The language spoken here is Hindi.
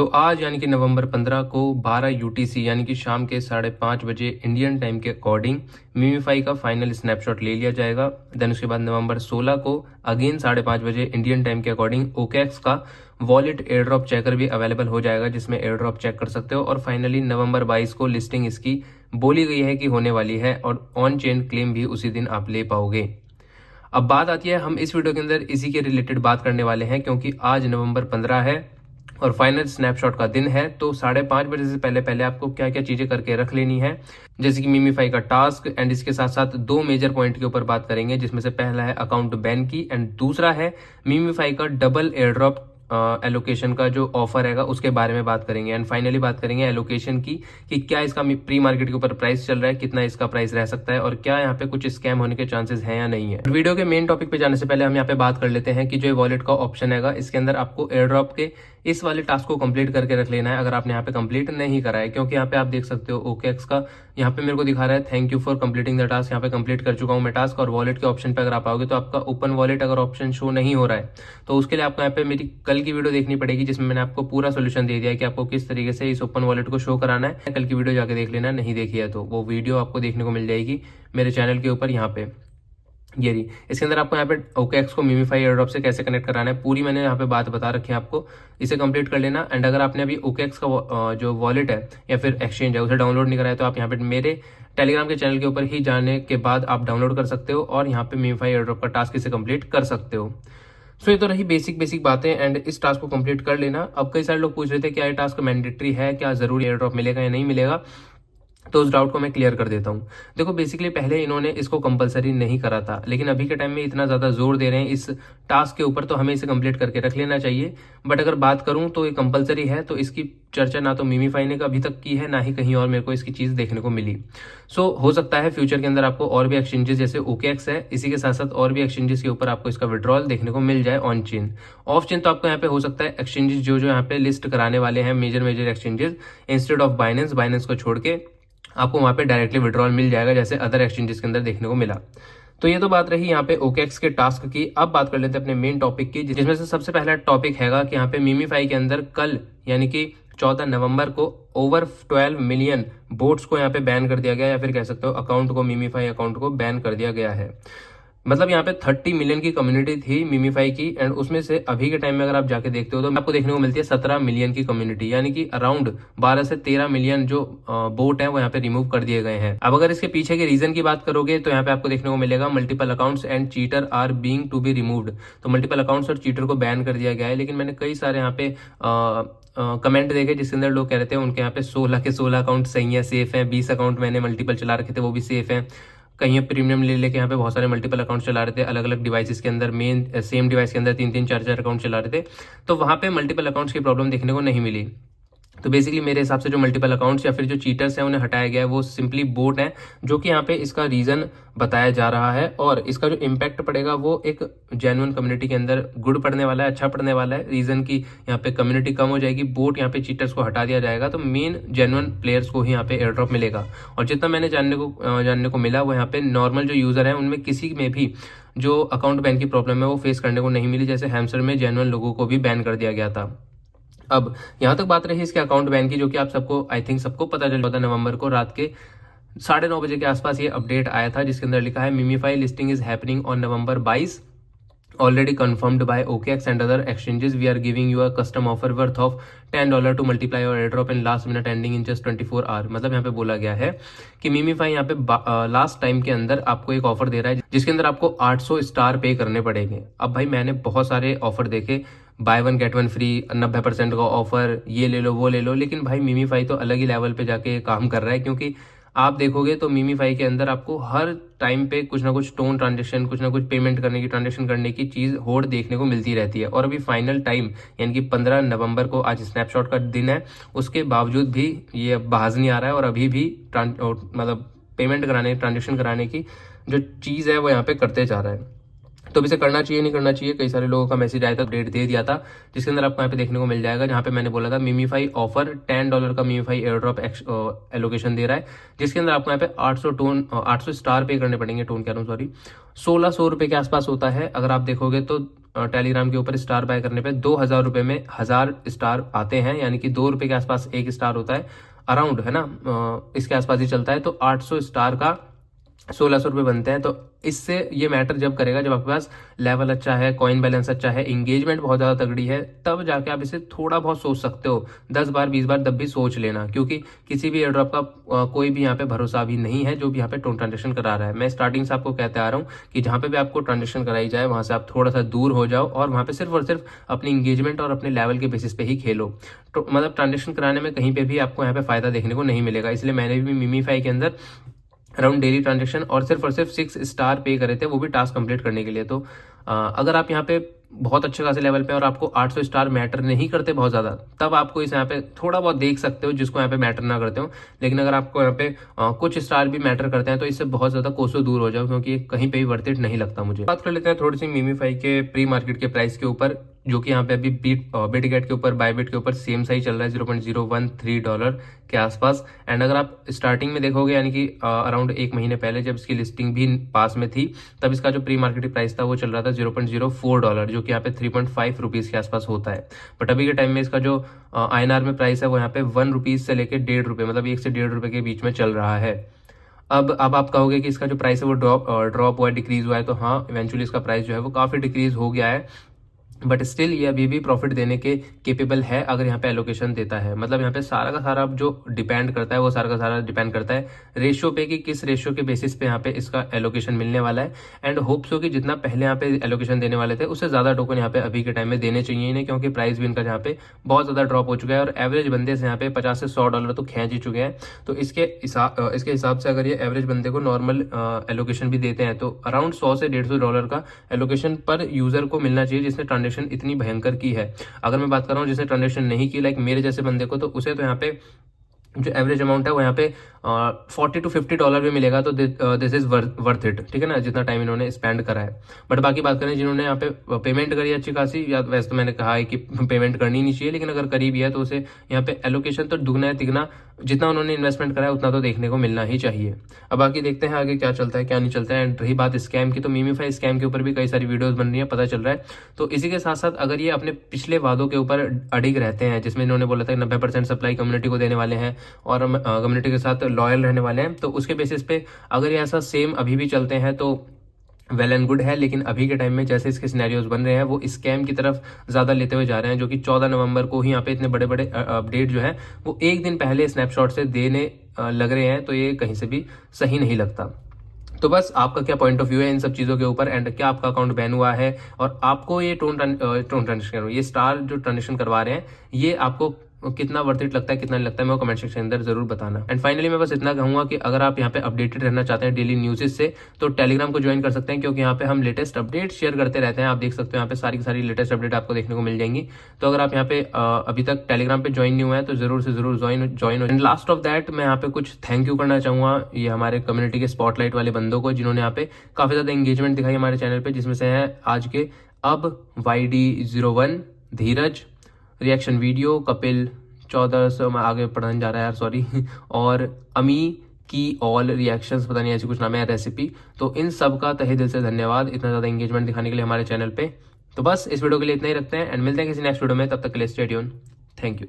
आज यानी कि नवंबर 15 को 12 यूटीसी यानी कि शाम के 5:30 बजे इंडियन टाइम के अकॉर्डिंग मीमीफाई का फाइनल स्नैपशॉट ले लिया जाएगा। देन उसके बाद नवंबर 16 को अगेन 5:30 बजे इंडियन टाइम के अकॉर्डिंग ओकेएक्स का वॉलेट एयर ड्रॉप चेकर भी अवेलेबल हो जाएगा, जिसमें एयर ड्रॉप चेक कर सकते हो। और फाइनली नवंबर 22 को लिस्टिंग इसकी बोली गई है कि होने वाली है और ऑन चेन क्लेम भी उसी दिन आप ले पाओगे। अब बात आती है, हम इस वीडियो के अंदर इसी के रिलेटेड बात करने वाले हैं, क्योंकि आज नवंबर 15 है और फाइनल स्नैपशॉट का दिन है। तो 5:30 बजे से पहले पहले आपको क्या क्या चीजें करके रख लेनी है, जैसे कि मीमीफाई का टास्क, एंड इसके साथ साथ 2 मेजर पॉइंट के ऊपर बात करेंगे, जिसमें से पहला है अकाउंट बैन की एंड दूसरा है मीमीफाई का डबल एयर ड्रॉप एलोकेशन का जो ऑफर हैगा उसके बारे में बात करेंगे। एंड फाइनली बात करेंगे एलोकेशन की कि क्या इसका प्री मार्केट के ऊपर प्राइस चल रहा है, कितना इसका प्राइस रह सकता है और क्या यहाँ पे कुछ स्कैम होने के चांसेस हैं या नहीं है। वीडियो के मेन टॉपिक पे जाने से पहले हम यहाँ पे बात कर लेते हैं कि जो वॉलेट का ऑप्शन हैगा इसके अंदर आपको एयर ड्रॉप के इस वाले टास्क को कंप्लीट करके रख लेना है, अगर आपने यहाँ पे कंप्लीट नहीं करा है। क्योंकि यहाँ पे आप देख सकते हो ओकेएक्स का यहाँ पे मेरे को दिखा रहा है thank you for completing the task, यहाँ पे कंप्लीट कर चुका हूँ मैं टास्क। और वॉलेट के ऑप्शन पे अगर आप आओगे तो आपका ओपन वॉलेट अगर ऑप्शन शो नहीं हो रहा है तो उसके लिए आपको यहाँ पे मेरी कल की वीडियो देखनी पड़ेगी, जिसमें मैंने आपको पूरा सोल्यूशन दे दिया है कि आपको किस तरीके से इस ओपन वॉलेट को शो कराना है। कल की वीडियो जाके देख लेना, नहीं देखी है तो वो वीडियो आपको देखने को मिल जाएगी मेरे चैनल के ऊपर। यहाँ पे ये रही, इसके अंदर आपको यहाँ पे ओकेएक्स को मीमीफाई एयर ड्रॉप से कैसे कनेक्ट कराना है पूरी मैंने यहाँ पे बात बता रखी है आपको, इसे कंप्लीट कर लेना। एंड अगर आपने अभी ओकेएक्स का जो वॉलेट है या फिर एक्सचेंज है उसे डाउनलोड नहीं कराया तो आप यहाँ पे मेरे टेलीग्राम के चैनल के ऊपर ही जाने के बाद आप डाउनलोड कर सकते हो और यहाँ पे मीमीफाई एयर ड्रॉप का टास्क इसे कंप्लीट कर सकते हो। सो ये तो रही बेसिक बातें एंड इस टास्क को कंप्लीट कर लेना। अब कई सारे लोग पूछ रहे थे क्या ये टास्क मैंडेटरी है, क्या जरूरी एयर ड्रॉप मिलेगा या नहीं मिलेगा, तो उस डाउट को मैं क्लियर कर देता हूँ। देखो बेसिकली पहले इन्होंने इसको कंपलसरी नहीं करा था, लेकिन अभी के टाइम में इतना ज्यादा जोर दे रहे हैं इस टास्क के ऊपर तो हमें इसे कंप्लीट करके रख लेना चाहिए। बट अगर बात करूं तो ये कंपलसरी है, तो इसकी चर्चा ना तो मीमीफाई ने अभी तक की है, ना ही कहीं और मेरे को इसकी चीज देखने को मिली। सो हो सकता है फ्यूचर के अंदर आपको और भी एक्सचेंजेस जैसे ओकेएक्स है, इसी के साथ साथ और भी एक्सचेंजेस के ऊपर आपको इसका विड्रॉल देखने को मिल जाए ऑन चेन। ऑफ चेन तो आपको यहाँ पे हो सकता है एक्सचेंजेस जो यहाँ पे लिस्ट कराने वाले हैं major exchanges, instead of Binance को छोड़ के आपको वहां पे डायरेक्टली विड्रॉल मिल जाएगा, जैसे अदर एक्सचेंजेस के अंदर देखने को मिला। तो ये तो बात रही यहाँ पे ओकेएक्स के टास्क की। अब बात कर लेते हैं अपने मेन टॉपिक की, जिसमें से सबसे पहला टॉपिक हैगा कि यहाँ पे मीमीफाई के अंदर कल यानी कि 14 नवंबर को ओवर 12 मिलियन बोट्स को यहाँ पे बैन कर दिया गया, या फिर कह सकते हो अकाउंट को, मीमीफाई अकाउंट को बैन कर दिया गया है। मतलब यहाँ पे 30 मिलियन की कम्युनिटी थी मीमीफाई की, एंड उसमें से अभी के टाइम में अगर आप जाके देखते हो तो आपको देखने को मिलती है 17 मिलियन की कम्युनिटी, यानी कि अराउंड 12 से 13 मिलियन जो बोट है वो यहाँ पे रिमूव कर दिए गए हैं। अब अगर इसके पीछे के रीजन की बात करोगे तो यहाँ पे आपको देखने को मिलेगा multiple accounts and cheater are being to be removed. तो मल्टीपल अकाउंट्स और चीटर को बैन कर दिया गया है, लेकिन मैंने कई सारे यहाँ पे कमेंट देखे जिसके अंदर लोग कह रहे थे उनके यहाँ पे 16 के 16 अकाउंट सही है, सेफ है, 20 अकाउंट मैंने मल्टीपल चला रखे थे वो भी सेफ है। कहीं प्रीमियम ले लेके यहाँ पे बहुत सारे मल्टीपल अकाउंट चला रहे थे अलग अलग डिवाइसेस के अंदर, मेन सेम डिवाइस के अंदर 3-4 अकाउंट चला रहे थे, तो वहां पे मल्टीपल अकाउंट्स की प्रॉब्लम देखने को नहीं मिली। तो बेसिकली मेरे हिसाब से जो मल्टीपल अकाउंट्स या फिर जो चीटर्स हैं उन्हें हटाया गया है, वो सिंपली बोट है, जो कि यहाँ पे इसका रीजन बताया जा रहा है। और इसका जो इम्पैक्ट पड़ेगा वो एक जेन्युइन कम्युनिटी के अंदर गुड पड़ने वाला है, अच्छा पड़ने वाला है। रीजन की यहाँ पे कम्युनिटी कम हो जाएगी, बोट यहाँ पे चीटर्स को हटा दिया जाएगा, तो मेन जेन्युइन प्लेयर्स को ही यहाँ पे एयर ड्रॉप मिलेगा। और जितना मैंने जानने को मिला वो यहाँ पे नॉर्मल जो यूजर है उनमें किसी में भी जो अकाउंट बैन की प्रॉब्लम है वो फेस करने को नहीं मिली, जैसे हैमस्टर में जेन्युइन लोगों को भी बैन कर दिया गया था। अब यहां तक बात रही इसके अकाउंट बैन की, जो कि आप सबको आई थिंक सबको पता चल 14 नवंबर को रात के 9:30 बजे के आसपास ये अपडेट आया था, जिसके अंदर लिखा है MemeFi listing is happening on November 22 already confirmed by OKX and other exchanges. We are giving you a custom offer worth of $10 to multiply your airdrop in last minute ending in just 24 hour। मतलब यहाँ पे बोला गया है कि मीमीफाई यहाँ पे लास्ट टाइम के अंदर आपको एक ऑफर दे रहा है जिसके अंदर आपको 800 स्टार पे करने पड़ेंगे। अब भाई मैंने बहुत सारे ऑफर देखे, बाय 1 गेट 1 फ्री, 90% का ऑफर, ये ले लो वो ले लो, लेकिन भाई मीमीफाई तो अलग ही लेवल पे जाके काम कर रहा है। क्योंकि आप देखोगे तो मीमीफाई के अंदर आपको हर टाइम पे कुछ ना कुछ टोन ट्रांजेक्शन, कुछ ना कुछ पेमेंट करने की, ट्रांजेक्शन करने की चीज होड़ देखने को मिलती रहती है। और अभी फाइनल टाइम यानी कि 15 नवंबर को आज स्नैपशॉट का दिन है, उसके बावजूद भी ये बाज नहीं आ रहा है और अभी भी मतलब पेमेंट कराने, ट्रांजेक्शन कराने की जो चीज है वो यहाँ पे करते जा रहा है। तो इसे करना चाहिए नहीं करना चाहिए, कई सारे लोगों का मैसेज आया था, अपडेट दे दिया था, जिसके अंदर आपको यहाँ पे देखने को मिल जाएगा, जहाँ पे मैंने बोला था मीमीफाई ऑफर $10 का मीमीफाई एयर ड्रॉप एलोकेशन दे रहा है, जिसके अंदर आपको यहाँ पे 800 स्टार पे करने पड़ेंगे, टोन कह रहा हूँ सॉरी, 1600 रुपए के आसपास होता है। अगर आप देखोगे तो टेलीग्राम के ऊपर स्टार बाय करने पे 2,000 रुपये में 1000 स्टार आते हैं, यानी कि 2 रुपये के आसपास एक स्टार होता है, अराउंड है ना, इसके आसपास ही चलता है। तो 800 स्टार का 1,600 रुपये बनते हैं। तो इससे ये मैटर जब करेगा जब आपके पास लेवल अच्छा है, कॉइन बैलेंस अच्छा है, इंगेजमेंट बहुत ज़्यादा तगड़ी है, तब जाके आप इसे थोड़ा बहुत सोच सकते हो। 10 बार 20 बार तब भी सोच लेना, क्योंकि किसी भी एयरड्रॉप का कोई भी यहाँ पे भरोसा भी नहीं है जो भी यहाँ पे ट्रांजेक्शन करा रहा है। मैं स्टार्टिंग से आपको कहते आ रहा हूँ कि जहाँ पे भी आपको ट्रांजेक्शन कराई जाए वहाँ से आप थोड़ा सा दूर हो जाओ और वहाँ पे सिर्फ और सिर्फ अपनी इंगेजमेंट और अपने लेवल के बेसिस पे ही खेलो। तो मतलब ट्रांजेक्शन कराने में कहीं पे भी आपको यहाँ पे फायदा देखने को नहीं मिलेगा। इसलिए मैंने भी मिमीफाई के अंदर अराउंड डेली ट्रांजेक्शन और सिर्फ 6 स्टार पे करे थे, वो भी टास्क कंप्लीट करने के लिए। तो अगर आप यहाँ पे बहुत अच्छे खासे लेवल पे और आपको 800 स्टार मैटर नहीं करते बहुत ज़्यादा, तब आपको इस यहाँ पे थोड़ा बहुत देख सकते हो जिसको यहाँ पे मैटर ना करते हो। लेकिन अगर आपको यहाँ पे कुछ स्टार भी मैटर करते हैं तो इससे बहुत ज़्यादा कोसों दूर हो जाओ, क्योंकि कहीं पे भी वर्थ इट नहीं लगता मुझे। बात कर लेते हैं थोड़ी सी मिमीफाई के प्री मार्केट के प्राइस के ऊपर, जो कि यहाँ पे अभी बिटगेट के ऊपर, बायबिट के ऊपर सेम सही चल रहा है $0.013 के आसपास। एंड अगर आप स्टार्टिंग में देखोगे, यानी कि अराउंड 1 महीने पहले जब इसकी लिस्टिंग भी पास में थी, तब इसका जो प्री मार्केट प्राइस था वो चल रहा था $0.04, जो कि यहाँ पे 3.5 रुपीज़ के आसपास होता है। बट अभी के टाइम में इसका जो INR में प्राइस है वो यहाँ पे 1 रुपीज़ से लेकर 1.5 रुपये, मतलब 1 से 1.5 रुपये के बीच में चल रहा है। अब आप कहोगे कि इसका जो प्राइस है वो ड्रॉप हुआ है, डिक्रीज हुआ है, तो हाँ, इवेंचुअली इसका प्राइस जो है वो काफ़ी डिक्रीज हो गया है। बट स्टिल ये अभी भी प्रॉफिट देने के केपेबल है अगर यहाँ पे एलोकेशन देता है। मतलब यहाँ पे सारा का सारा जो डिपेंड करता है वो सारा का सारा डिपेंड करता है रेशियो पे, कि किस रेशियो के बेसिस पे यहाँ पे इसका एलोकेशन मिलने वाला है। एंड होप्स हो कि जितना पहले यहाँ पे एलोकेशन देने वाले थे उससे ज़्यादा टोकन यहाँ पे अभी के टाइम में देने चाहिए इन्हें, क्योंकि प्राइस भी इनका यहाँ पे बहुत ज़्यादा ड्रॉप हो चुका है और एवरेज बंदे से यहाँ पे $50 से $100 तो खींच ही चुके हैं। तो इसके हिसाब से अगर ये एवरेज बंदे को नॉर्मल एलोकेशन भी देते हैं तो अराउंड $100 से $150 का एलोकेशन पर यूजर को मिलना चाहिए, जिसने ट्रांजेक्शन इतनी भयंकर की है। अगर मैं बात कर रहा हूँ जिसने ट्रांजेक्शन नहीं की, लाइक मेरे जैसे बंदे को, तो उसे तो यहाँ पे जो एवरेज अमाउंट है वो यहाँ पे $40 to $50 भी मिलेगा, तो दिस इज वर्थ इट, ठीक है ना, जितना टाइम इन्होंने स्पेंड करा है। बट बाकी बात करें जिन्होंने यहाँ पे पेमेंट करी अच्छी खासी, या वैसे तो मैंने कहा है कि पेमेंट करनी नहीं चाहिए, लेकिन अगर करी भी है तो उसे यहाँ पे एलोकेशन तो दुगना है तिगना, जितना उन्होंने इन्वेस्टमेंट करा है उतना तो देखने को मिलना ही चाहिए। अब बाकी देखते हैं आगे क्या चलता है क्या नहीं चलता है। एंड रही बात स्कैम की, तो मिमीफाई स्कैम के ऊपर भी कई सारी वीडियोस बन रही है, पता चल रहा है। तो इसी के साथ साथ अगर ये अपने पिछले वादों के ऊपर अडिग रहते हैं, जिसमें इन्होंने बोला था 90% सप्लाई कम्युनिटी को देने वाले हैं और कम्युनिटी के साथ लॉयल रहने वाले हैं, तो उसके बेसिस पे अगर ये ऐसा सेम अभी भी चलते हैं तो वेल एंड गुड है। लेकिन अभी के टाइम में जैसे इसके सिनेरियोज बन रहे हैं वो स्कैम की तरफ ज्यादा लेते हुए जा रहे हैं, जो कि 14 नवंबर को ही यहाँ पे इतने बड़े बड़े अपडेट जो है वो एक दिन पहले स्नैपशॉट से देने लग रहे हैं। तो ये कहीं से भी सही नहीं लगता। तो बस आपका क्या पॉइंट ऑफ व्यू है इन सब चीज़ों के ऊपर, एंड क्या आपका अकाउंट बैन हुआ है और आपको ये टोन ट्रांजेक्शन, ये स्टार जो ट्रांजेक्शन करवा रहे हैं, ये आपको कितना वर्थ इट लगता है कितना नहीं लगता है, मैं कमेंट सेक्शन के अंदर जरूर बताना। एंड फाइनली मैं बस इतना कहूंगा कि अगर आप यहाँ पे अपडेटेड रहना चाहते हैं डेली न्यूज़ से, तो टेलीग्राम को ज्वाइन कर सकते हैं, क्योंकि यहाँ पे हम लेटेस्ट अपडेट शेयर करते रहते हैं। आप देख सकते हो यहाँ पे सारी की सारी लेटेस्ट अपडेट आपको देखने को मिल जाएंगी। तो अगर आप यहाँ पे अभी तक टेलीग्राम पे ज्वाइन नहीं हुआ है तो जरूर से जरूर ज्वाइन हो। एंड लास्ट ऑफ दैट मैं यहाँ पे कुछ थैंक यू करना चाहूंगा ये हमारे कम्युनिटी के स्पॉटलाइट वाले बंदों को, जिन्होंने यहाँ पे काफी ज्यादा एंगेजमेंट दिखाई हमारे चैनल पे, जिसमें से है आज के अब YD01, धीरज, रिएक्शन वीडियो, कपिल 1400, मैं आगे पढ़ने जा रहा है यार, सॉरी, और अमी की ऑल रिएक्शंस, पता नहीं ऐसी कुछ नाम है, रेसिपी। तो इन सब का तहे दिल से धन्यवाद इतना ज़्यादा एंगेजमेंट दिखाने के लिए हमारे चैनल पे। तो बस इस वीडियो के लिए इतना ही रखते हैं एंड मिलते हैं किसी नेक्स्ट वीडियो में, तब तक के लिए स्टे ट्यून। Thank you.